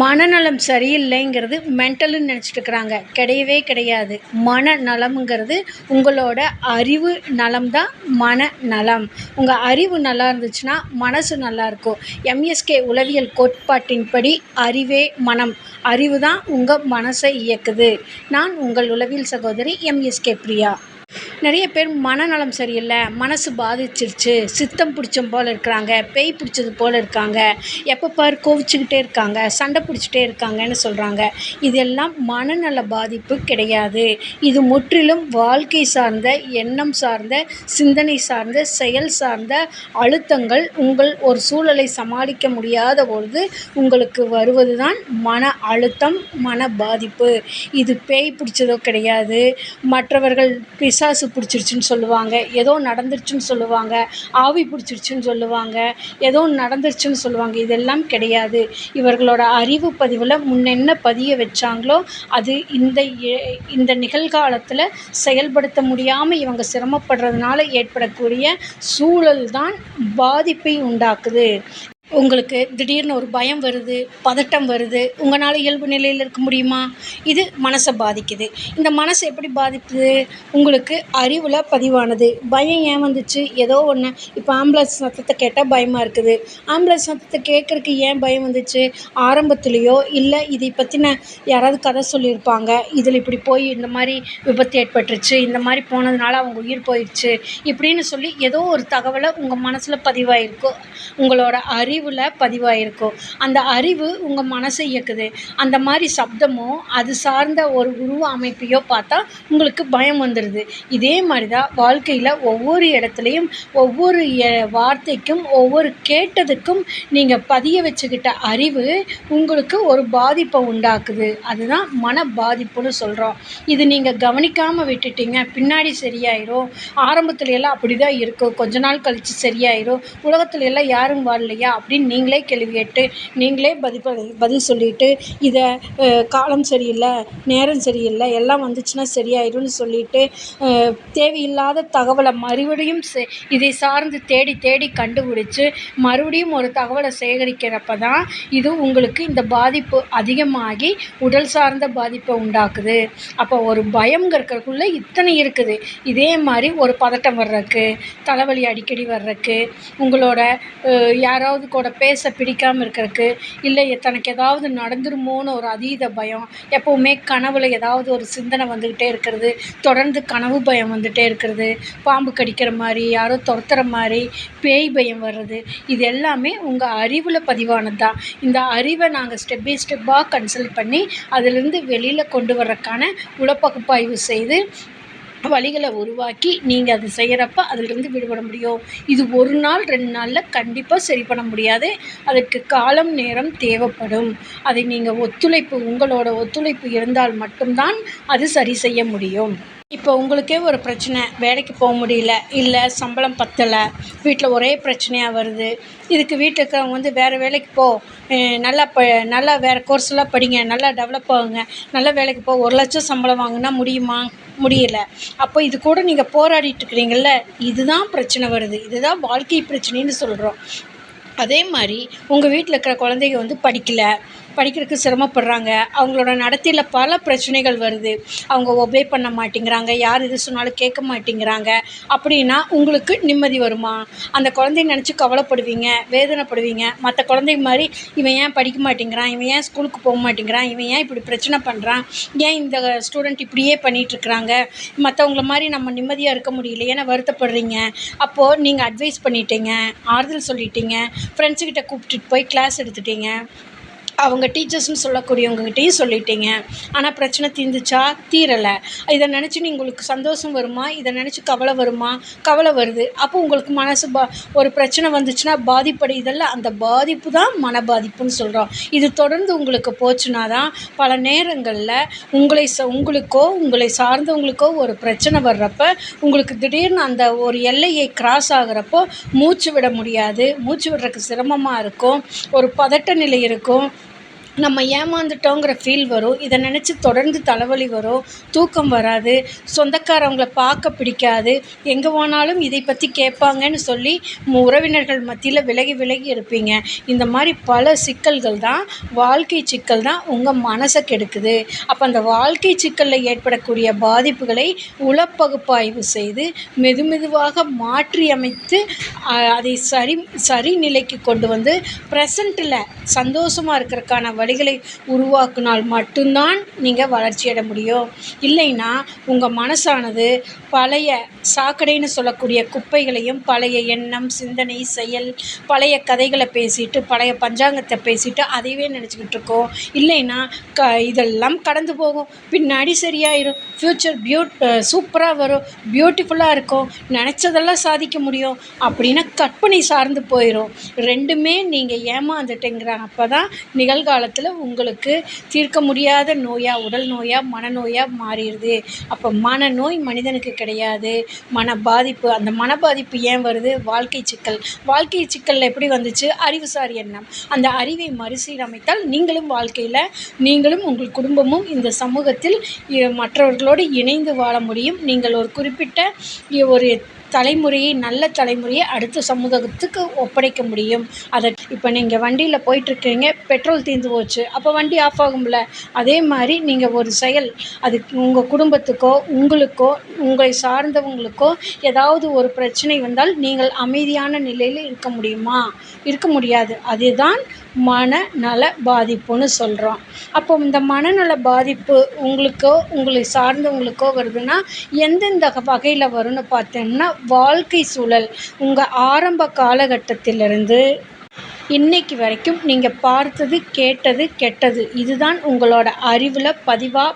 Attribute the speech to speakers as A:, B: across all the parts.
A: மனநலம் சரியில்லைங்கிறது மென்டலுன்னு நினச்சிட்டு இருக்கிறாங்க. கிடையவே கிடையாது. மனநலம்ங்கிறது உங்களோட அறிவு நலம் தான் மனநலம். உங்கள் அறிவு நல்லா இருந்துச்சுன்னா மனசு நல்லாயிருக்கும். எம்எஸ்கே உளவியல் கோட்பாட்டின்படி அறிவே மனம். அறிவு தான் உங்கள் மனசை இயக்குது. நான் உங்கள் உளவியல் சகோதரி எம்எஸ்கே பிரியா. நிறைய பேர் மனநலம் சரியில்லை, மனசு பாதிச்சிருச்சு, சித்தம் பிடிச்சம் போல் இருக்கிறாங்க, பேய் பிடிச்சது போல் இருக்காங்க, எப்போ பார் கோவிச்சுக்கிட்டே இருக்காங்க, சண்டை பிடிச்சிட்டே இருக்காங்கன்னு சொல்கிறாங்க. இதெல்லாம் மனநல பாதிப்பு கிடையாது. இது முற்றிலும் வாழ்க்கை சார்ந்த, எண்ணம் சார்ந்த, சிந்தனை சார்ந்த, செயல் சார்ந்த அழுத்தங்கள் உங்கள் ஒரு சூழலை சமாளிக்க முடியாத பொழுது உங்களுக்கு வருவது தான் மன அழுத்தம், மன பாதிப்பு. இது பேய் பிடிச்சதோ கிடையாது. மற்றவர்கள் பிசாசு பிடிச்சிருச்சுன்னு சொல்லுவாங்க, ஏதோ நடந்துருச்சுன்னு சொல்லுவாங்க, ஆவி பிடிச்சிருச்சுன்னு சொல்லுவாங்க, ஏதோ நடந்துருச்சுன்னு சொல்லுவாங்க. இதெல்லாம் கிடையாது. இவர்களோட அறிவு பதிவில் முன்னென்ன பதிய வச்சாங்களோ அது இந்த நிகழ்காலத்தில் செயல்படுத்த முடியாமல் இவங்க சிரமப்படுறதுனால ஏற்படக்கூடிய சூழல் தான் பாதிப்பை உண்டாக்குது. உங்களுக்கு திடீர்னு ஒரு பயம் வருது, பதட்டம் வருது, உங்களால் இயல்பு நிலையில் இருக்க முடியுமா? இது மனசை பாதிக்குது. இந்த மனசு எப்படி பாதிக்குது? உங்களுக்கு அறிவில் பதிவானது. பயம் ஏன் வந்துச்சு? ஏதோ ஒன்று. இப்போ ஆம்புலன்ஸ் சத்தத்தை கேட்டால் பயமாக இருக்குது. ஆம்புலன்ஸ் சத்தத்தை கேட்குறக்கு ஏன் பயம் வந்துச்சு? ஆரம்பத்துலேயோ இல்லை இதை பற்றின யாராவது கதை சொல்லியிருப்பாங்க, இதில் இப்படி போய் இந்த மாதிரி விபத்து ஏற்பட்டுருச்சு, இந்த மாதிரி போனதுனால அவங்க உயிர் போயிடுச்சு, இப்படின்னு சொல்லி ஏதோ ஒரு தகவலை உங்கள் மனசில் பதிவாயிருக்கும், உங்களோட அறிவில் பதிவாயிருக்கும். அந்த அறிவு உங்கள் மனசை இயக்குது. அந்த மாதிரி சப்தமோ அது சார்ந்த ஒரு உருவ அமைப்பையோ பார்த்தா உங்களுக்கு பயம் வந்துடுது. இதே மாதிரி தான் வாழ்க்கையில் ஒவ்வொரு இடத்துலையும் ஒவ்வொரு வார்த்தைக்கும் ஒவ்வொரு கேட்டதுக்கும் நீங்கள் பதிய வச்சுக்கிட்ட அறிவு உங்களுக்கு ஒரு பாதிப்பை உண்டாக்குது. அதுதான் மன பாதிப்புன்னு சொல்கிறோம். இது நீங்கள் கவனிக்காமல் விட்டுட்டீங்க, பின்னாடி சரியாயிரும். ஆரம்பத்துல எல்லாம் அப்படி தான் இருக்கும், கொஞ்ச நாள் கழித்து சரியாயிரும். உலகத்துல எல்லாம் யாரும் வாழலையா அப்படின்னு நீங்களே கேள்வி கேட்டு நீங்களே பதில் சொல்லிட்டு இதை காலம் சரியில்லை, நேரம் சரியில்லை, எல்லாம் வந்துச்சுன்னா சரியாயிரும்னு சொல்லிட்டு தேவையில்லாத தகவலை மறுபடியும் இதை சார்ந்து தேடி தேடி கண்டுபிடிச்சு மறுபடியும் ஒரு தகவலை சேகரிக்கிறப்ப தான் இது உங்களுக்கு இந்த பாதிப்பு அதிகமாகி உடல் சார்ந்த பாதிப்பை உண்டாக்குது. அப்போ ஒரு பயம்ங்கிறதுக்குள்ளே இத்தனை இருக்குது. இதே மாதிரி ஒரு பதட்டம் வர்றதுக்கு, தலைவலி அடிக்கடி வர்றதுக்கு, உங்களோட யாராவது கூட பேச பிடிக்காமல் இருக்கிறதுக்கு, இல்லை தனக்கு ஏதாவது நடந்துருமோன்னு ஒரு அதீத பயம், எப்போவுமே கனவில் ஏதாவது ஒரு சிந்தனை வந்துக்கிட்டே இருக்கிறது, தொடர்ந்து கனவு பயம் வந்துகிட்டே இருக்கிறது, பாம்பு கடிக்கிற மாதிரி, யாரோ துரத்துற மாதிரி, பேய் பயம் வர்றது, இது எல்லாமே உங்கள் அறிவில் பதிவானது தான். இந்த அறிவை நாங்கள் ஸ்டெப் பை ஸ்டெப்பாக கன்சல்ட் பண்ணி அதிலிருந்து வெளியில் கொண்டு வர்றதுக்கான உளப்பகுப்பாய்வு செய்து வழிகளை உருவாக்கி நீங்கள் அது செய்கிறப்ப அதிலிருந்து விடுபட முடியும். இது ஒரு நாள் 2 நாளில் கண்டிப்பாக சரி பண்ண முடியாது. அதற்கு காலம் நேரம் தேவைப்படும். அதை நீங்கள் உங்களோட ஒத்துழைப்பு இருந்தால் மட்டும்தான் அது சரி செய்ய முடியும். இப்போ உங்களுக்கே ஒரு பிரச்சனை, வேலைக்கு போக முடியல, இல்லை சம்பளம் பத்தலை, வீட்டில் ஒரே பிரச்சனையாக வருது. இதுக்கு வீட்டில் இருக்கிறவங்க வந்து வேறு வேலைக்கு போ, நல்லா வேறு கோர்ஸ்லாம் படிங்க, நல்லா டெவலப் ஆகுங்க, நல்ல வேலைக்கு போ, 1,00,000 சம்பளம் வாங்கினா முடியுமா? முடியலை. அப்போ இது கூட நீங்கள் போராடிட்டு இருக்கிறீங்கள்ல, இதுதான் பிரச்சனை வருது. இதுதான் வாழ்க்கை பிரச்சனைன்னு சொல்கிறோம். அதே மாதிரி உங்கள் வீட்டில் இருக்கிற குழந்தைங்க வந்து படிக்கிறதுக்கு சிரமப்படுறாங்க. அவங்களோட நடத்தையில் பல பிரச்சனைகள் வருது. அவங்க ஒபே பண்ண மாட்டேங்கிறாங்க, யார் எது சொன்னாலும் கேட்க மாட்டேங்கிறாங்க. அப்படின்னா உங்களுக்கு நிம்மதி வருமா? அந்த குழந்தைய நினச்சி கவலைப்படுவீங்க, வேதனைப்படுவீங்க. மற்ற குழந்தைங்க மாதிரி இவன் ஏன் படிக்க மாட்டேங்கிறான், இவன் ஏன் ஸ்கூலுக்கு போக மாட்டேங்கிறான், இவன் ஏன் இப்படி பிரச்சனை பண்ணுறான், ஏன் இந்த ஸ்டூடெண்ட் இப்படியே பண்ணிகிட்ருக்குறாங்க, மற்றவங்கள மாதிரி நம்ம நிம்மதியாக இருக்க முடியலையேன்னு வருத்தப்படுறீங்க. அப்போது நீங்கள் அட்வைஸ் பண்ணிட்டீங்க, ஆறுதல் சொல்லிட்டீங்க, ஃப்ரெண்ட்ஸுக்கிட்ட கூப்பிட்டுட்டு போய் கிளாஸ் எடுத்துட்டீங்க, அவங்க டீச்சர்ஸ்னு சொல்லக்கூடியவங்ககிட்டையும் சொல்லிட்டீங்க. ஆனால் பிரச்சனை தீர்ந்துச்சா? தீரலை. இதை நினச்சி உங்களுக்கு சந்தோஷம் வருமா? இதை நினச்சி கவலை வருமா? கவலை வருது. அப்போ உங்களுக்கு மனசு ஒரு பிரச்சனை வந்துச்சுன்னா பாதிப்படையுதல்ல, அந்த பாதிப்பு தான் மன பாதிப்புன்னு சொல்கிறோம். இது தொடர்ந்து உங்களுக்கு போச்சுன்னா தான் பல நேரங்களில் உங்களுக்கோ உங்களை சார்ந்தவங்களுக்கோ ஒரு பிரச்சனை வர்றப்ப உங்களுக்கு திடீர்னு அந்த ஒரு எல்லையை கிராஸ் ஆகிறப்போ மூச்சு விட முடியாது, மூச்சு விடுறதுக்கு சிரமமாக இருக்கும், ஒரு பதட்ட நிலை இருக்கும். நம்ம ஏமாந்துட்டோங்கிற ஃபீல் வரும். இதை நினச்சி தொடர்ந்து தலைவலி வரும். தூக்கம் வராது. சொந்தக்காரவங்கள பார்க்க பிடிக்காது. எங்கே போனாலும் இதை பற்றி கேட்பாங்கன்னு சொல்லி உறவினர்கள் மத்தியில் விலகி விலகி இருப்பீங்க. இந்த மாதிரி பல சிக்கல்கள் தான், வாழ்க்கை சிக்கல் தான் உங்கள் மனசை கெடுக்குது. அப்போ அந்த வாழ்க்கை சிக்கலில் ஏற்படக்கூடிய பாதிப்புகளை உளப்பகுப்பாய்வு செய்து மெதுமெதுவாக மாற்றியமைத்து அதை சரி நிலைக்கு கொண்டு வந்து ப்ரெசண்ட்டில் சந்தோஷமாக இருக்கிறதுக்கான வழிகளை உருவாக்கினால் மட்டும்தான் நீங்கள் வளர்ச்சியடைய முடியும். இல்லைன்னா உங்கள் மனசானது பழைய சாக்கடைன்னு சொல்லக்கூடிய குப்பைகளையும், பழைய எண்ணம், சிந்தனை, செயல், பழைய கதைகளை பேசிட்டு, பழைய பஞ்சாங்கத்தை பேசிட்டு அதையவே நினச்சிக்கிட்டு இருக்கோம். இல்லைன்னா இதெல்லாம் கடந்து போகும், பின்னாடி சரியாயிரும், ஃப்யூச்சர் சூப்பராக வரும், பியூட்டிஃபுல்லாக இருக்கும், நினச்சதெல்லாம் சாதிக்க முடியும் அப்படின்னு கற்பனை சார்ந்து போயிடும். ரெண்டுமே நீங்கள் ஏமாந்துட்டேங்கிறாங்க. அப்போ தான் நிகழ்காலத்தில் உங்களுக்கு தீர்க்க முடியாத நோயாக, உடல் நோயாக, மனநோயாக மாறிடுது. அப்போ மனநோய் மனிதனுக்கு கிடையாது, மன பாதிப்பு. அந்த மன பாதிப்பு ஏன் வருது? வாழ்க்கை சிக்கல். வாழ்க்கை சிக்கலில் எப்படி வந்துச்சு? அறிவுசார் எண்ணம். அந்த அறிவை மறுசீரமைத்தால் நீங்களும் வாழ்க்கையில், நீங்களும் உங்கள் குடும்பமும் இந்த சமூகத்தில் மற்றவர்களோடு இணைந்து வாழ முடியும். நீங்கள் ஒரு குறிப்பிட்ட ஒரு தலைமுறையை, நல்ல தலைமுறையை அடுத்த சமூகத்துக்கு ஒப்படைக்க முடியும். அதை இப்போ நீங்கள் வண்டியில் போயிட்டுருக்கீங்க, பெட்ரோல் தீர்ந்து போச்சு, அப்போ வண்டி ஆஃப் ஆகும்ல. அதே மாதிரி நீங்கள் ஒரு செயல், அது உங்கள் குடும்பத்துக்கோ, உங்களுக்கோ, உங்களை சார்ந்தவங்களுக்கோ ஏதாவது ஒரு பிரச்சனை வந்தால் நீங்கள் அமைதியான நிலையில் இருக்க முடியுமா? இருக்க முடியாது. அதுதான் மனநல பாதிப்புன்னு சொல்கிறோம். அப்போ இந்த மனநல பாதிப்பு உங்களுக்கோ, உங்களை சார்ந்தவங்களுக்கோ வருதுன்னா எந்தெந்த வகையில் வரும்னு பார்த்தோம்னா, வாழ்க்கை சூழல் உங்கள் ஆரம்ப காலகட்டத்திலிருந்து இன்னைக்கு வரைக்கும் நீங்கள் பார்த்தது, கேட்டது, கெட்டது இதுதான் உங்களோட அறிவில்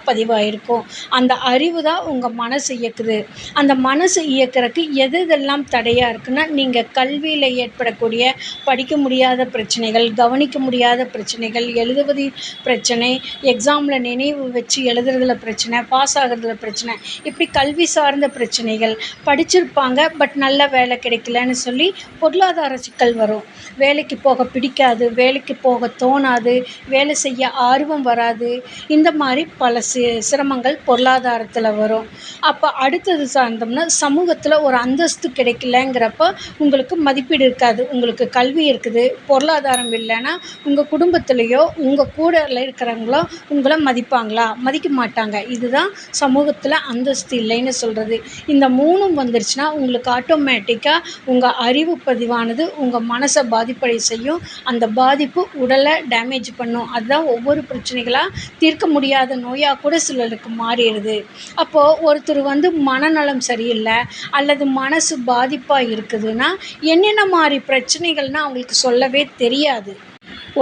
A: பதிவாயிருக்கும். அந்த அறிவு தான் உங்கள் மனசு இயக்குது. அந்த மனசு இயக்கிறதுக்கு எதெல்லாம் தடையாக இருக்குன்னா, நீங்கள் கல்வியில் ஏற்படக்கூடிய படிக்க முடியாத பிரச்சனைகள், கவனிக்க முடியாத பிரச்சனைகள், எழுதுவது பிரச்சனை, எக்ஸாமில் நினைவு வச்சு எழுதுறதுல பிரச்சனை, பாஸ் ஆகிறதுல பிரச்சனை, இப்படி கல்வி சார்ந்த பிரச்சனைகள். படிச்சிருப்பாங்க, பட் நல்ல வேலை கிடைக்கலன்னு சொல்லி பொருளாதார சிக்கல் வரும். வேலைக்கு போக பிடிக்காது, வேலைக்கு போக தோணாது, வேலை செய்ய ஆர்வம் வராது. இந்த மாதிரி பல சிரமங்கள் பொருளாதாரத்தில் வரும். அப்போ அடுத்தது சார்ந்தோம்னா, சமூகத்தில் ஒரு அந்தஸ்து கிடைக்கலங்கிறப்ப உங்களுக்கு மதிப்பீடு இருக்காது. உங்களுக்கு கல்வி இருக்குது, பொருளாதாரம் இல்லைன்னா உங்கள் குடும்பத்திலையோ உங்கள் கூட இருக்கிறவங்களோ உங்களை மதிப்பாங்களா? மதிக்க மாட்டாங்க. இதுதான் சமூகத்தில் அந்தஸ்து இல்லைன்னு சொல்கிறது. இந்த மூணும் வந்துருச்சுன்னா உங்களுக்கு ஆட்டோமேட்டிக்காக உங்கள் அறிவு பதிவானது உங்கள் மனசை பாதிப்படை செய்யும். அந்த பாதிப்பு உடலை டேமேஜ் பண்ணும். அதுதான் ஒவ்வொரு பிரச்சனைகளாக தீர்க்க முடியாத நோயாக கூட சிலருக்கு மாறிடுது. அப்போது ஒருத்தர் மனநலம் சரியில்லை அல்லது மனசு பாதிப்பாக இருக்குதுன்னா என்னென்ன மாதிரி பிரச்சனைகள்னால் அவங்களுக்கு சொல்லவே தெரியாது.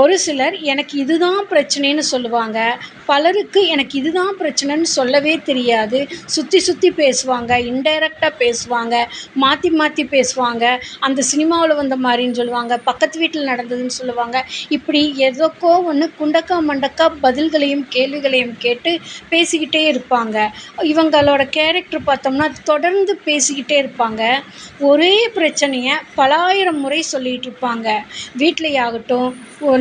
A: ஒரு சிலர் எனக்கு இதுதான் பிரச்சனைன்னு சொல்லுவாங்க. பலருக்கு எனக்கு இதுதான் பிரச்சனைன்னு சொல்லவே தெரியாது. சுற்றி சுற்றி பேசுவாங்க, இன்டைரக்டாக பேசுவாங்க, மாற்றி மாற்றி பேசுவாங்க. அந்த சினிமாவில் வந்த மாதிரின்னு சொல்லுவாங்க, பக்கத்து வீட்டில் நடந்ததுன்னு சொல்லுவாங்க. இப்படி எதற்கோ ஒன்று குண்டக்கா மண்டக்கா பதில்களையும் கேள்விகளையும் கேட்டு பேசிக்கிட்டே இருப்பாங்க. இவங்களோட கேரக்டர் பார்த்தோம்னா தொடர்ந்து பேசிக்கிட்டே இருப்பாங்க. ஒரே பிரச்சனையை பலாயிரம் முறை சொல்லிகிட்டு இருப்பாங்க. வீட்டிலேயே ஆகட்டும்,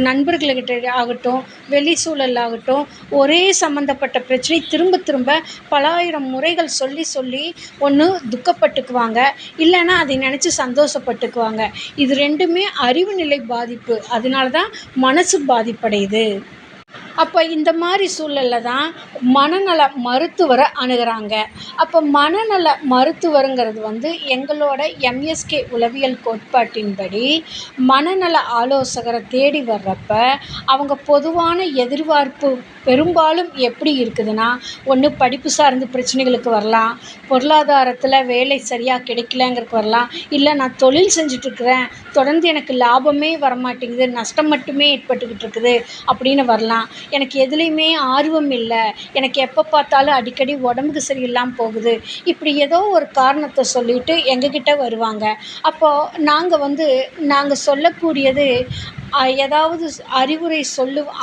A: நண்பர்கள்கிட்ட ஆகட்டும், வெளி சூழல் ஆகட்டும், ஒரே சம்மந்தப்பட்ட பிரச்சனை திரும்ப திரும்ப பலாயிரம் முறைகள் சொல்லி சொல்லி ஒன்று துக்கப்பட்டுக்குவாங்க, இல்லைன்னா அதை நினச்சி சந்தோஷப்பட்டுக்குவாங்க. இது ரெண்டுமே அறிவு நிலை பாதிப்பு. அதனால தான் மனசு பாதிப்படையுது. அப்போ இந்த மாதிரி சூழலில் தான் மனநல மருத்துவரை அணுகுறாங்க. அப்போ மனநல மருத்துவருங்கிறது எங்களோட எம்எஸ்கே உளவியல் கோட்பாட்டின்படி மனநல ஆலோசகரை தேடி வர்றப்ப அவங்க பொதுவான எதிர்பார்ப்பு பெரும்பாலும் எப்படி இருக்குதுன்னா, ஒன்று படிப்பு சார்ந்த பிரச்சனைகளுக்கு வரலாம், பொருளாதாரத்தில் வேலை சரியாக கிடைக்கலங்கிறதுக்கு வரலாம், இல்லை நான் தொழில் செஞ்சிட்ருக்கிறேன், தொடர்ந்து எனக்கு லாபமே வரமாட்டேங்குது, நஷ்டம் மட்டுமே ஏற்பட்டுக்கிட்டு இருக்குது அப்படின்னு வரலாம். எனக்கு எதுலேயுமே ஆர்வம் இல்லை, எனக்கு எப்போ பார்த்தாலும் அடிக்கடி உடம்புக்கு சரியில்லாமல் போகுது, இப்படி ஏதோ ஒரு காரணத்தை சொல்லிட்டு எங்ககிட்ட வருவாங்க. அப்போது நாங்கள் சொல்லக்கூடியது ஏதாவது அறிவுரை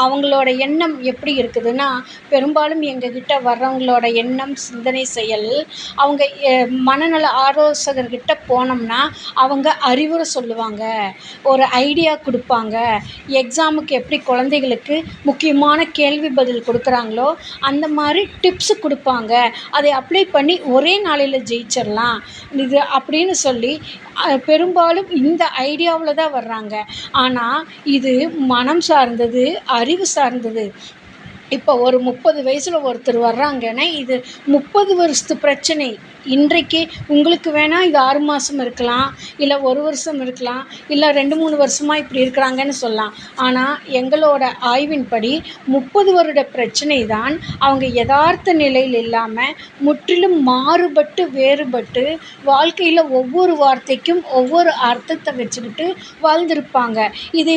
A: அவங்களோட எண்ணம் எப்படி இருக்குதுன்னா, பெரும்பாலும் எங்ககிட்ட வர்றவங்களோட எண்ணம், சிந்தனை, செயல் அவங்க மனநல ஆலோசகர்கிட்ட போனோம்னா, அவங்க அறிவுரை சொல்லுவாங்க. ஒரு ஐடியா குடுப்பாங்க. எக்ஸாமுக்கு எப்படி குழந்தைகளுக்கு முக்கியமான கேள்வி பதில் குடுக்குறாங்களோ, அந்த மாரி டிப்ஸ் குடுப்பாங்க. அதை அப்ளை பண்ணி ஒரே நாளையில ஜெயிச்சிரலாம். இது அப்படின்னு சொல்லி பெரும்பாலும் இந்த ஐடியாவுல தான் வர்றாங்க. ஆனா, இது மனம் சார்ந்தது, அறிவு சார்ந்தது. இப்போ ஒரு 30 வயசுல ஒருத்தர் வர்றாங்கன்னா, இது 30 வருஷத்து பிரச்சனை. இன்றைக்கு உங்களுக்கு வேணா இது 6 மாசம் இருக்கலாம், இல்ல 1 வருஷம் இருக்கலாம், இல்ல 2, 3 வருஷமா இப்படி இருக்கிறாங்கன்னு சொல்லலாம். ஆனா, எங்களோட ஆய்வின்படி 30 வருட பிரச்சனை தான் அவங்க எதார்த்த நிலையில் இல்லாம, முற்றிலும் மாறுபட்டு, வேறுபட்டு வாழ்க்கையில ஒவ்வொரு வார்த்தைக்கும் ஒவ்வொரு அர்த்தத்த வச்சுக்கிட்டு வாழ்ந்திருப்பாங்க. இதை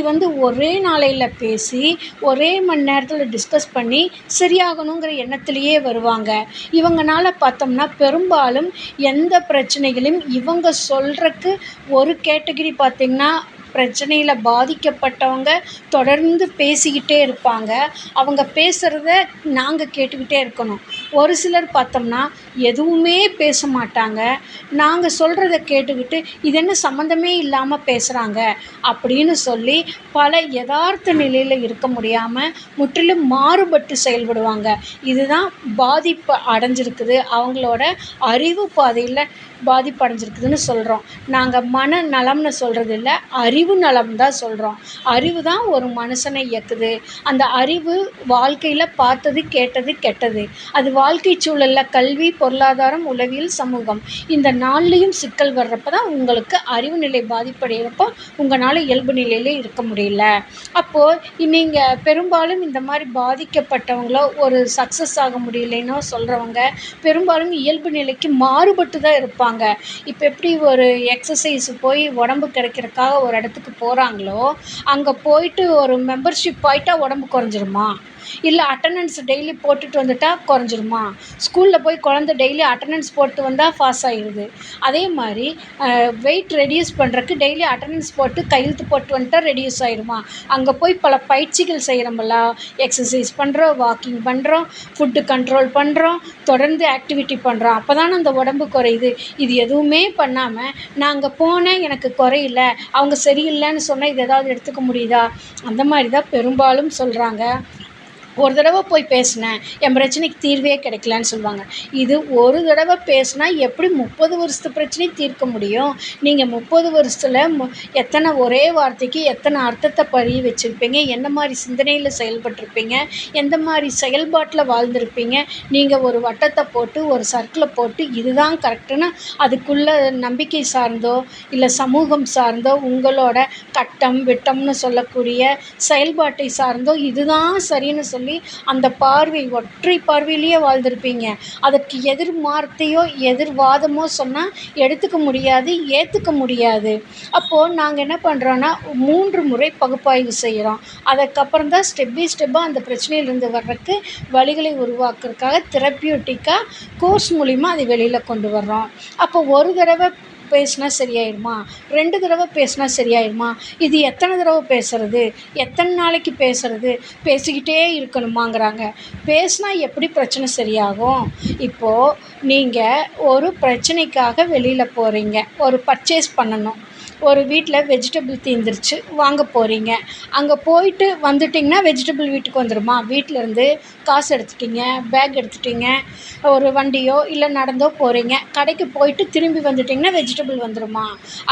A: ஒரே நாளையில பேசி, ஒரே மணி நேரத்தில டிஸ்கஸ் பண்ணி சரியாகணுங்கிற எண்ணத்திலேயே வருவாங்க. இவங்கனால பார்த்தோம்னா பெரும்பாலும் எந்த பிரச்சனைகளையும் இவங்க சொல்றக்கு ஒரு கேட்டகரி பார்த்தீங்கன்னா, பிரச்சனையில பாதிக்கப்பட்டவங்க தொடர்ந்து பேசிக்கிட்டே இருப்பாங்க. அவங்க பேசுறத நாங்க கேட்டுக்கிட்டே இருக்கணும். ஒரு சிலர் பார்த்தோம்னா, எதுவுமே பேச மாட்டாங்க. நாங்க சொல்றத கேட்டுக்கிட்டு, "இது என்ன சம்மந்தமே இல்லாம பேசுறாங்க" அப்படின்னு சொல்லி பல எதார்த்த நிலையில இருக்க முடியாம, முற்றிலும் மாறுபட்டு செயல்படுவாங்க. இதுதான் பாதிப்பு அடைஞ்சிருக்குது. அவங்களோட அறிவு பாதையில பாதிப்பு அடைஞ்சிருக்குதுன்னு சொல்றோம். நாங்க மனநலம்னு சொல்றது இல்ல, அறிவு நலம் தான் சொல்றோம். அறிவு தான் ஒரு மனுஷனை இயக்குது. அந்த அறிவு வாழ்க்கையில பார்த்தது, கேட்டது, கெட்டது. அது வாழ்க்கை சூழல்ல கல்வி, பொருளாதாரம், உளவியல், சமூகம் இந்த 4லயும் சிக்கல் வர்றப்ப தான் உங்களுக்கு அறிவு நிலை பாதிப்படையிறப்போ, உங்கனால இயல்பு நிலையில இருக்க முடியல. அப்போ நீங்க பெரும்பாலும் இந்த மாரி பாதிக்கப்பட்டவங்களோ, ஒரு சக்சஸ் ஆக முடியலைன்னோ சொல்றவங்க, பெரும்பாலும் இயல்பு நிலைக்கு மாறுபட்டு தான் இருப்பாங்க. இப்ப எப்படி ஒரு எக்ஸர்சைஸ் போய் உடம்பு கிடைக்கிறக்காக ஒரு இடத்துக்கு போறாங்களோ, அங்க போயிட்டு ஒரு மெம்பர்ஷிப் ஆயிட்டா உடம்பு குறைஞ்சிருமா? இல்ல அட்டெண்டன்ஸ் டெய்லி போட்டுட்டு வந்துட்டா குறைஞ்சிருமா? ஸ்கூல்ல போய் குழந்தை டெய்லி அட்டெண்டன்ஸ் போட்டு வந்தா பாஸ் ஆயிருது. அதே மாரி வெயிட் ரெட்யூஸ் பண்றக்கு டெய்லி அட்டெண்டன்ஸ் போட்டு கையெழுத்து போட்டு வந்துட்டா ரெட்யூஸ் ஆயிருமா? அங்க போய் பல பயிற்சிகள் செய்றோம்ல, எக்ஸர்சைஸ் பண்றோம், வாக்கிங் பண்றோம், ஃபுட் கண்ட்ரோல் பண்றோம், தொடர்ந்து ஆக்டிவிட்டி பண்றோம். அப்பதானே அந்த உடம்பு குறையுது. இது எதுவுமே பண்ணாம, நான் அங்க போனேன் எனக்கு குறையல, அவங்க சரியில்லன்னு சொன்னா இது ஏதாவது எடுத்துக்க முடியுதா? அந்த மாரி தான் பெரும்பாலும் சொல்றாங்க. ஒரு தடவ போய் பேசினேன், என் பிரச்சனைக்கு தீர்வே கிடைக்கலன்னு சொல்லுவாங்க. இது ஒரு தடவ பேசினா எப்படி 30 வருஷத்து பிரச்சனையும் தீர்க்க முடியும்? நீங்க 30 வருஷத்துல எத்தனை ஒரே வார்த்தைக்கு எத்தனை அர்த்தத்த பதிய வச்சிருப்பீங்க? எந்த மாரி சிந்தனையில செயல்பட்டுருப்பீங்க? எந்த மாரி செயல்பாட்டுல வாழ்ந்திருப்பீங்க? நீங்க ஒரு வட்டத்த போட்டு, ஒரு சர்க்கிள போட்டு இதுதான் கரெக்ட்டுன்னு அதுக்குள்ள நம்பிக்கை சார்ந்தோ, இல்ல சமூகம் சார்ந்தோ, உங்களோட கட்டம், விட்டம்னு சொல்லக்கூடிய செயல்பாட்டை சார்ந்தோ இதுதான் சரின்னு சொல்லி அந்த பார்வை ஒற்றை பார்வையிலேயே வாழ்ந்திருப்பீங்க. அதற்கு எதிர் வார்த்தையோ, எதிர் வாதமோ சொன்னா எடுத்துக்க முடியாது, ஏத்துக்க முடியாது. அப்போ நாங்க என்ன பண்றோம்னா, 3 முறை பகுப்பாய்வு செய்றோம். அதற்கப்புறம் தான் ஸ்டெப் பை ஸ்டெப்பா அந்த பிரச்சனையிலிருந்து வர்றக்கு வழிகளை உருவாக்குறதுக்காக தெரப்யூட்டிக்கா கோர்ஸ் மூலியமா அதை வெளியில கொண்டு வர்றோம். அப்போ ஒரு தடவ பேசினா சரியாயிருமா? 2 தடவ பேசினா சரியாயிருமா? இது எத்தனை தடவ பேசுறது? எத்தனை நாளைக்கு பேசுறது? பேசிக்கிட்டே இருக்கணுமாங்கிறாங்க. பேசினா எப்படி பிரச்சனை சரியாகும்? இப்போ நீங்க ஒரு பிரச்சனைக்காக வெளியில போறீங்க. ஒரு பர்ச்சேஸ் பண்ணணும். ஒரு வீட்ல வெஜிடபிள் தீர்ந்துருச்சு, வாங்க போறீங்க. அங்க போயிட்டு வந்துட்டீங்கன்னா, வெஜிடபிள் வீட்டுக்கு வந்துருமா? வீட்லருந்து காசு எடுத்துட்டீங்க, பேக் எடுத்துட்டீங்க, ஒரு வண்டியோ இல்ல நடந்தோ போறீங்க. கடைக்கு போயிட்டு திரும்பி வந்துட்டீங்கன்னா, வெஜிடபிள் வந்துருமா?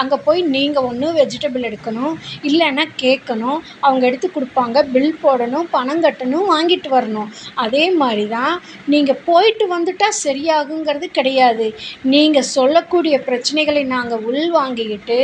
A: அங்க போய் நீங்க ஒண்ணு வெஜிடபிள் எடுக்கணும், இல்லன்னா கேட்கணும். அவங்க எடுத்து குடுப்பாங்க, பில் போடணும், பணம் கட்டணும், வாங்கிட்டு வரணும். அதே மாரி தான் நீங்க போயிட்டு வந்துட்டா சரியாகுங்கிறது கிடையாது. நீங்க சொல்லக்கூடிய பிரச்சனைகளை நாங்க உள்வாங்கிக்கிட்டு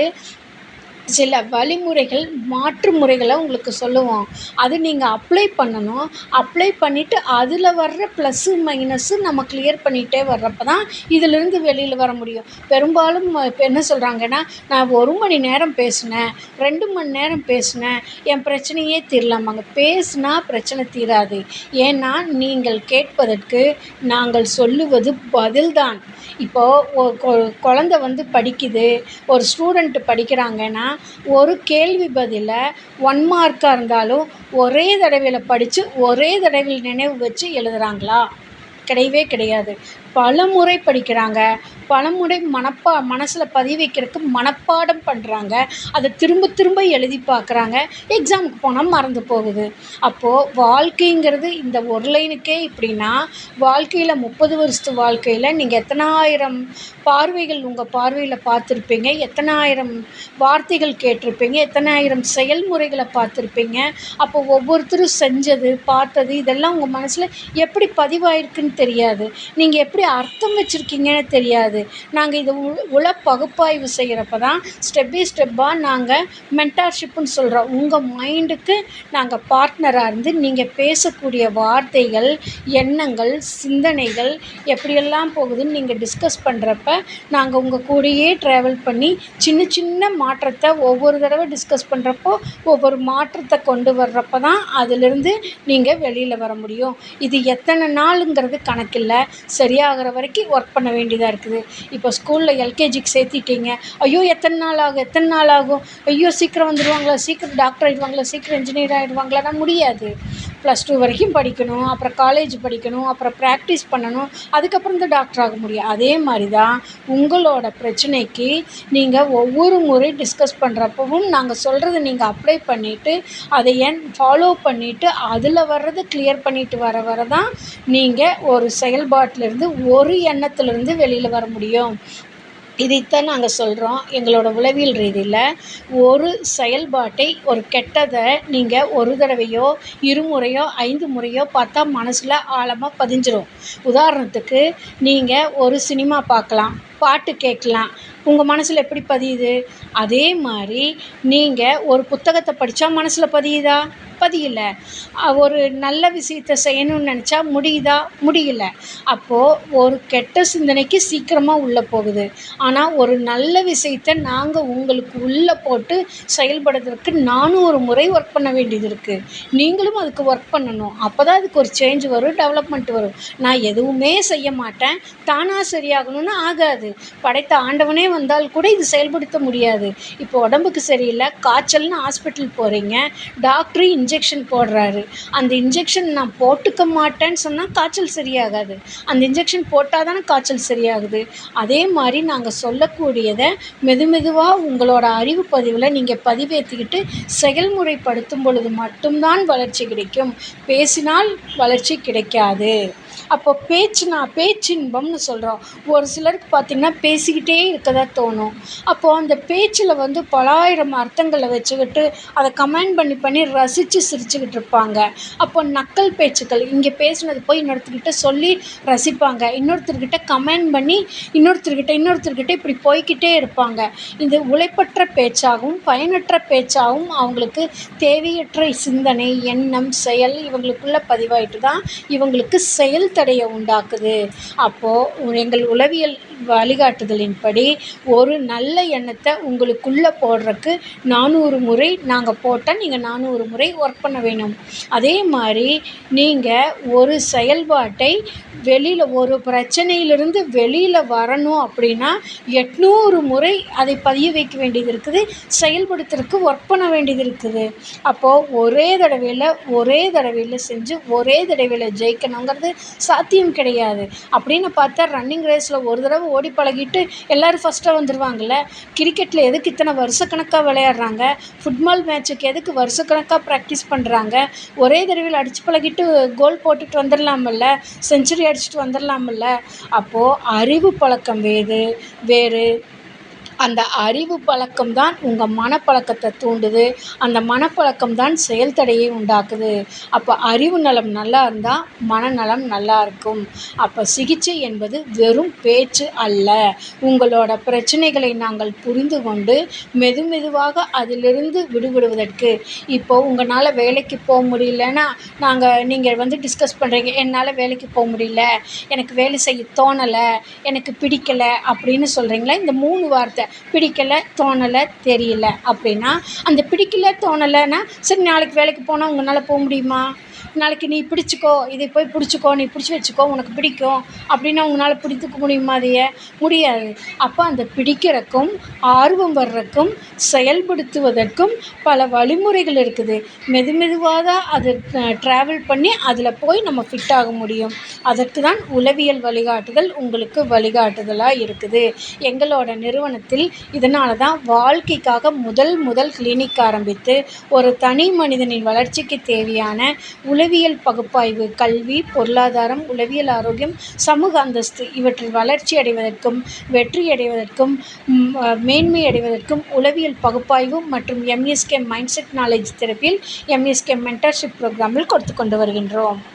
A: சில வழிமுறைகள், மாற்று முறைகள உங்களுக்கு சொல்லுவோம். அது நீங்க அப்ளை பண்ணணும். அப்ளை பண்ணிட்டு அதில வர்ற ப்ளஸ்ஸு, மைனஸு நம்ம கிளியர் பண்ணிட்டே வர்றப்ப தான் இதிலிருந்து வெளியில வர முடியும். பெரும்பாலும் இப்ப என்ன சொல்றாங்கன்னா, நான் 1 மணி நேரம் பேசினேன், 2 மணி நேரம் பேசினேன், என் பிரச்சனையே தீரலம்பாங்க. பேசினா பிரச்சனை தீராது. ஏன்னா, நீங்கள் கேட்பதற்கு நாங்கள் சொல்லுவது பதில் தான். இப்போ குழந்தை படிக்குது, ஒரு ஸ்டூடண்ட் படிக்கிறாங்கன்னா, ஒரு கேள்வி பதில 1 மார்க்காக இருந்தாலும் ஒரே தடவையில் படித்து ஒரே தடவையில் நினைவு வச்சு எழுதுகிறாங்களா? கிடையவே கிடையாது. பலமுறை படிக்கிறாங்க. பலமுறை மனசில் பதிய வைக்கிறதுக்கு மனப்பாடம் பண்ணுறாங்க. அதை திரும்ப திரும்ப எழுதி பார்க்குறாங்க. எக்ஸாமுக்கு போனால் மறந்து போகுது. அப்போது வாழ்க்கைங்கிறது இந்த ஒரு லைனுக்கே இப்படின்னா, வாழ்க்கையில் 30 வருஷத்து வாழ்க்கையில் நீங்கள் எத்தனாயிரம் பார்வைகள் உங்கள் பார்வையில் பார்த்துருப்பீங்க, எத்தனாயிரம் வார்த்தைகள் கேட்டிருப்பீங்க, எத்தனாயிரம் செயல்முறைகளை பார்த்துருப்பீங்க. அப்போ ஒவ்வொருத்தரும் செஞ்சது, பார்த்தது இதெல்லாம் உங்கள் மனசில் எப்படி பதிவாயிருக்குன்னு தெரியாது. நீங்கள் எப்படி அர்த்தம் வச்சுருக்கீங்கன்னு தெரியாது. நாங்கள் இதை உள பகுப்பாய்வு செய்கிறப்ப தான் ஸ்டெப் பை ஸ்டெப்பாக நாங்கள் மென்டார்ஷிப்புன்னு சொல்கிறோம். உங்கள் மைண்டுக்கு நாங்கள் பார்ட்னராக இருந்து நீங்கள் பேசக்கூடிய வார்த்தைகள், எண்ணங்கள், சிந்தனைகள் எப்படியெல்லாம் போகுதுன்னு நீங்கள் டிஸ்கஸ் பண்ணுறப்ப நாங்கள் உங்கள் கூடயே ட்ராவல் பண்ணி சின்ன சின்ன மாற்றத்தை ஒவ்வொரு தடவை டிஸ்கஸ் பண்ணுறப்போ ஒவ்வொரு மாற்றத்தை கொண்டு வர்றப்ப தான் அதிலிருந்து நீங்கள் வெளியில் வர முடியும். இது எத்தனை நாளுங்கிறது கணக்கில்லை. சரியாகிற வரைக்கும் ஒர்க் பண்ண வேண்டியதாக இருக்குது. இப்போ ஸ்கூலில் எல்கேஜிக்கு சேர்த்திட்டீங்க. ஐயோ எத்தனை நாள் ஆகும், ஐயோ சீக்கிரம் வந்துடுவாங்களா, சீக்கிரம் டாக்டர் ஆகிடுவாங்களா, சீக்கிரம் இன்ஜினியர் ஆகிடுவாங்களான்னா முடியாது. +2 வரைக்கும் படிக்கணும், அப்புறம் காலேஜ் படிக்கணும், அப்புறம் ப்ராக்டிஸ் பண்ணணும், அதுக்கப்புறம் தான் டாக்டர் ஆக முடியும். அதே மாதிரி தான் உங்களோட பிரச்சனைக்கு நீங்கள் ஒவ்வொரு முறை டிஸ்கஸ் பண்ணுறப்பவும் நாங்கள் சொல்கிறத நீங்கள் அப்ளை பண்ணிவிட்டு அதை ஃபாலோ பண்ணிவிட்டு அதில் வர்றதை கிளியர் பண்ணிட்டு வர தான் நீங்கள் ஒரு செயல்பாட்டிலேருந்து ஒரு எண்ணத்துலேருந்து வெளியில் வர முடியும். இதைத்தான் நாங்கள் சொல்கிறோம். எங்களோட உளவியல் ரீதியில் ஒரு செயல்பாட்டை, ஒரு கெட்டதை நீங்கள் ஒரு தடவையோ 2 முறையோ 5 முறையோ பார்த்தா மனசில் ஆழமாக பதிஞ்சிரும். உதாரணத்துக்கு நீங்கள் ஒரு சினிமா பார்க்கலாம், பாட்டு கேட்கலாம், உங்கள் மனசில் எப்படி பதியுது? அதே மாதிரி நீங்கள் ஒரு புத்தகத்தை படித்தா மனசில் பதியுதா? பதியல. ஒரு நல்ல விஷயத்தை செய்யணும்னு நினச்சா முடியுதா? முடியல. அப்போது ஒரு கெட்ட சிந்தனைக்கு சீக்கிரமாக உள்ளே போகுது. ஆனால் ஒரு நல்ல விஷயத்தை நாங்கள் உங்களுக்கு உள்ளே போட்டு செயல்படுறதுக்கு 400 முறை ஒர்க் பண்ண வேண்டியது இருக்குது. நீங்களும் அதுக்கு ஒர்க் பண்ணணும். அப்போ தான் அதுக்கு ஒரு சேஞ்ச் வரும், டெவலப்மெண்ட் வரும். நான் எதுவுமே செய்ய மாட்டேன், தானாக சரியாகணும்னு ஆகாது. படைத்த ஆண்டவனே வந்தால் கூட இது செயல்படுத்த முடியாது. இப்போ உடம்புக்கு சரியில்லை, காய்ச்சல்னு ஹாஸ்பிட்டல் போகிறீங்க, டாக்டர் இன்ஜெக்ஷன் போடுறாரு. அந்த இன்ஜெக்ஷன் நான் போட்டுக்க மாட்டேன்னு சொன்னால் காய்ச்சல் சரியாகாது. அந்த இன்ஜெக்ஷன் போட்டால் தானே காய்ச்சல் சரியாகுது. அதே மாதிரி நாங்கள் சொல்லக்கூடியதை மெதுவாக உங்களோட அறிவு பதிவில் நீங்கள் பதிவேற்றிக்கிட்டு செயல்முறைப்படுத்தும் பொழுது மட்டும்தான் வளர்ச்சி கிடைக்கும். பேசினால் வளர்ச்சி கிடைக்காது. அப்போ பேச்சின்பம்னு சொல்கிறோம். ஒரு சிலருக்கு பார்த்திங்கன்னா பேசிக்கிட்டே இருக்கதா தோணும். அப்போது அந்த பேச்சில் பலாயிரம் அர்த்தங்களை வச்சுக்கிட்டு அதை கமெண்ட் பண்ணி ரசித்து சிரிச்சுக்கிட்டு இருப்பாங்க. அப்போ நக்கல் பேச்சுக்கள், இங்கே பேசுனது போய் இன்னொருத்தர்கிட்ட சொல்லி ரசிப்பாங்க, இன்னொருத்தர்கிட்ட கமெண்ட் பண்ணி இன்னொருத்தர்கிட்ட இப்படி போய்கிட்டே இருப்பாங்க. இந்த உழைப்பற்ற பேச்சாகவும் பயனற்ற பேச்சாகவும் அவங்களுக்கு தேவையற்ற சிந்தனை, எண்ணம், செயல் இவங்களுக்குள்ளே பதிவாயிட்டு தான் இவங்களுக்கு செயல் தடையை உண்டாக்குது. அப்போது எங்கள் உளவியல் வழிகாட்டுதலின்படி ஒரு நல்ல எண்ணத்தை உங்களுக்குள்ளே போடுறதுக்கு 400 முறை நாங்கள் போட்டால் நீங்கள் 400 முறை ஒர்க் பண்ண வேணும். அதே மாதிரி நீங்கள் ஒரு செயல்பாட்டை வெளியில், ஒரு பிரச்சனையிலிருந்து வெளியில் வரணும் அப்படின்னா 800 முறை அதை பதிய வைக்க வேண்டியது இருக்குது, செயல்படுத்துறதுக்கு ஒர்க் பண்ண வேண்டியது இருக்குது. அப்போது ஒரே தடவையில் செஞ்சு ஒரே தடவையில் ஜெயிக்கணுங்கிறது சாத்தியம் கிடையாது. அப்படின்னு பார்த்தா ரன்னிங் ரேஸில் ஒரு தடவை ஓடி பழகிட்டு எல்லோரும் ஃபஸ்ட்டாக வந்துடுவாங்கள்ல. கிரிக்கெட்டில் எதுக்கு இத்தனை வருஷக்கணக்காக விளையாடுறாங்க? ஃபுட்பால் மேட்ச்சுக்கு எதுக்கு வருஷக்கணக்காக ப்ராக்டிஸ் பண்ணுறாங்க? ஒரே தடவையில் அடித்து பழகிட்டு கோல் போட்டுட்டு வந்துடலாமில்ல, செஞ்சுரி அடிச்சுட்டு வந்துடலாமில்ல. அப்போது அறிவு பழக்கம் வேறு. அந்த அறிவு பழக்கம் தான் உங்கள் மனப்பழக்கத்தை தூண்டுது. அந்த மனப்பழக்கம் தான் செயல் தடையை உண்டாக்குது. அப்போ அறிவு நலம் நல்லா இருந்தால் மனநலம் நல்லா இருக்கும். அப்போ சிகிச்சை என்பது வெறும் பேச்சு அல்ல. உங்களோட பிரச்சனைகளை நாங்கள் புரிந்து கொண்டு மெதுவாக அதிலிருந்து விடுபடுவதற்கு, இப்போது உங்களால் வேலைக்கு போக முடியலன்னா நீங்கள் டிஸ்கஸ் பண்ணுறீங்க, என்னால் வேலைக்கு போக முடியல, எனக்கு வேலை செய்ய தோணலை, எனக்கு பிடிக்கலை அப்படின்னு சொல்கிறீங்களா? இந்த 3 வார்த்தை பிடிக்கலை, தோணலை, தெரியல அப்படின்னா, அந்த பிடிக்கலை தோணலைன்னா சரி நாளைக்கு வேலைக்கு போனால் உங்களால் போக முடியுமா? நாளைக்கு நீ பிடிச்சிக்கோ, இதை போய் பிடிச்சிக்கோ, நீ பிடிச்சி வச்சுக்கோ, உனக்கு பிடிக்கும் அப்படின்னா உங்களால் பிடித்துக்க முடியுமா அதைய? முடியாது. அப்போ அந்த பிடிக்கிறக்கும், ஆர்வம் வர்றக்கும், செயல்படுத்துவதற்கும் பல வழிமுறைகள் இருக்குது. மெதுவாக தான் அது ட்ராவல் பண்ணி அதில் போய் நம்ம ஃபிட் ஆக முடியும். அதற்கு தான் உளவியல் வழிகாட்டுதல் உங்களுக்கு வழிகாட்டுதலாக இருக்குது. எங்களோட நிறுவனத்தில் இதனால தான் வாழ்க்கைக்காக முதல் கிளினிக் ஆரம்பித்து ஒரு தனி மனிதனின் வளர்ச்சிக்கு தேவையான உளவியல் பகுப்பாய்வு, கல்வி, பொருளாதாரம், உளவியல் ஆரோக்கியம், சமூக அந்தஸ்து இவற்றில் வளர்ச்சி அடைவதற்கும், வெற்றி அடைவதற்கும், மேன்மை அடைவதற்கும் உளவியல் பகுப்பாய்வு மற்றும் எம்எஸ்கே மைண்ட் செட் நாலேஜ் தெரப்பியில் எம்எஸ்கே மென்டர்ஷிப் ப்ரோக்ராமில் கொடுத்து கொண்டு வருகின்றோம்.